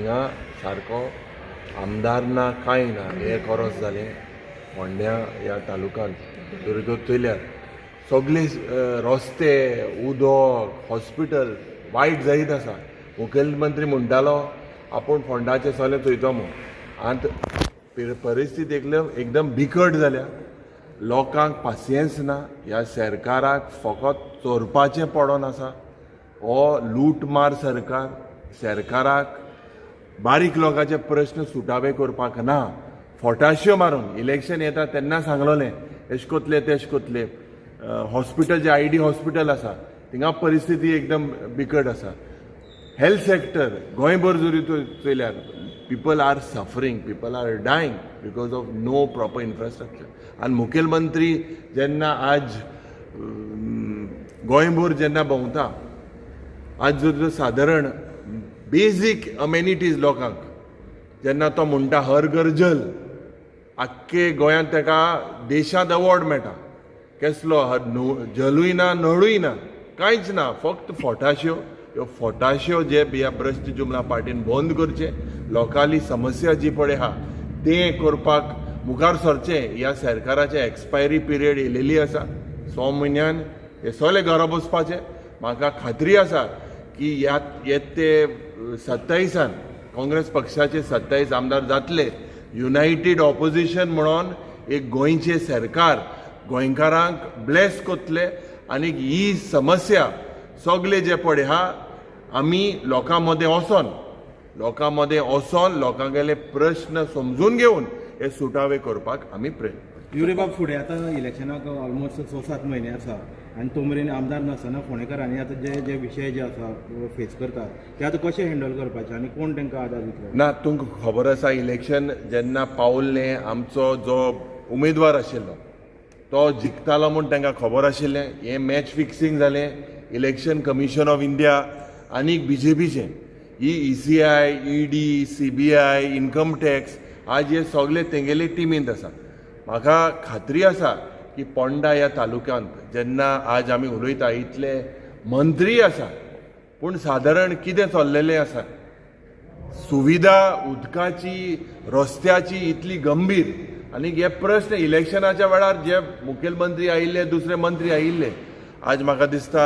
हिंगा सारको आमदार ना कांय ना हे खरोच जालें फोंड्या ह्या तालुक्यांत दुर्गो चयल्यार सगळे रस्ते उदक हॉस्पिटल वायट जायत आसा. मुखेलमंत्री म्हणटालो आपूण फोंडाचें सगळें चोयतो म्हणून आतां परिस्थिती एकदम बिकट जाल्या. लोकांक पासियेंस ना. ह्या सरकाराक फकत चोरपाचें पडोन आसा. हो लूटमार सरकाराक बारीक लोकांचे प्रश्न सुटावे करपाक ना. फोटाश्यो मारून इलेक्शन येता तेन्ना सांगलोलें एश कोतले तेश कोतले. हॉस्पिटल जे ID हॉस्पिटल आसा थिंगा परिस्थिती एकदम बिकट आसा. हेल्थ सेक्टर गोंयभर जरी चयल्यार people are suffering, people are dying because of no proper infrastructure. आनी मुखेलमंत्री जेन्ना आज गोंयभर जेन्ना भोंवता आज जर सादारण बेजीक अमेनिटीज लोकांक जेन्ना तो म्हणटा हर घर जल, आख्खे गोंयांत ताका देशांत अवॉर्ड मेळटा. कसलो जलूय ना नळूय ना कांयच ना, फक्त फोटाश्यो. ह्यो फोटाश्यो जे ह्या भ्रश्ट जुमला पार्टीन बंद करचे. लोकांली समस्या जी पळय आहा तें करपाक मुखार सरचें. ह्या सरकाराचें एक्सपायरी पिरियड येयलेली आसा 6 म्हयन्यान हे सगळे घरा बसपाचे. म्हाका खात्री आसा की येते 27 काँग्रेस पक्षाचे 27 आमदार जातले. युनायटेड ऑपोजिशन म्हणून एक गोंयचें सरकार गोंयकारांक ब्लेस कोतले आनी ही समस्या सगळे जे पळय आहा आमी लोकां मदें वचोन लोकांगेले प्रश्न समजून घेवन हे सुटावे करपाक आमी प्रयत्न. युरे फुडें आतां इलेक्शनाक ऑलमोस्ट 6-7 म्हयने आसा आनी तो मेरेन आमदार नासतना फोंडेकारांनी आतां जे विशय जे आसा फेस करतात ते आतां कशें हँडल करपाचे आनी कोण तांकां आदार दितलो? ना तुमकां खबर आसा इलेक्शन जेन्ना पावल्लें आमचो जो उमेदवार आशिल्लो तो जिखतालो म्हूण तांकां खबर आशिल्लें. हें मॅच फिक्सिंग जालें. इलेक्शन कमिशन ऑफ इंडिया आनी BJPचें ही ECI, ED, CBI, income tax आज हे सगळे तेंगेले टिमींत आसा. म्हाका खात्री आसा की पोंडा ह्या तालुक्यांत जेन्ना आज आमी उलयता इतले मंत्री आसा पूण सादारण कितें चल्लेलें आसा. सुविधा उदकाची रस्त्याची इतली गंभीर आनी हे प्रश्न इलेक्शनाच्या वेळार जे मुखेलमंत्री आयिल्ले दुसरे मंत्री आयिल्ले आज म्हाका दिसता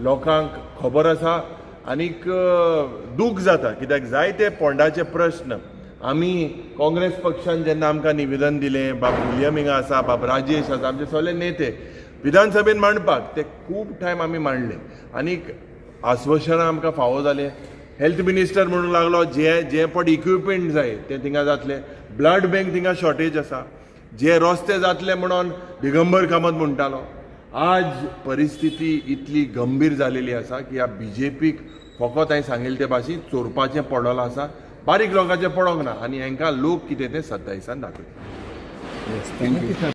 लोकांक खबर आसा आनीक दूख जाता कित्याक जायते पोंडाचे प्रश्न आमी काँग्रेस पक्षान जेन्ना आमकां निवेदन दिलें बाब विलियम हिंगा आसा बाब राजेश आसा आमचे सगळे नेते विधानसभेन मांडपाक ते खूब टायम आमी मांडले आनीक आश्वासनां आमकां फावो जालें. हेल्थ मिनिस्टर म्हणूंक लागलो जे पड इक्विपमेंट जाय ते थिंगा जातले. ब्लड बँक थिंगा शॉर्टेज आसा. जे रस्ते जातले म्हणून दिगंबर कामत म्हणटालो. आज परिस्थिती इतली गंभीर जालेली आसा की ह्या BJPक फकत हांवें सांगिल्ले ते भाशेन चोरपाचें पडलेलो आसा. बारीक लोकांचें पडोंक ना आनी हांकां लोक कितें तें 27 दाखयता. थँक्यू.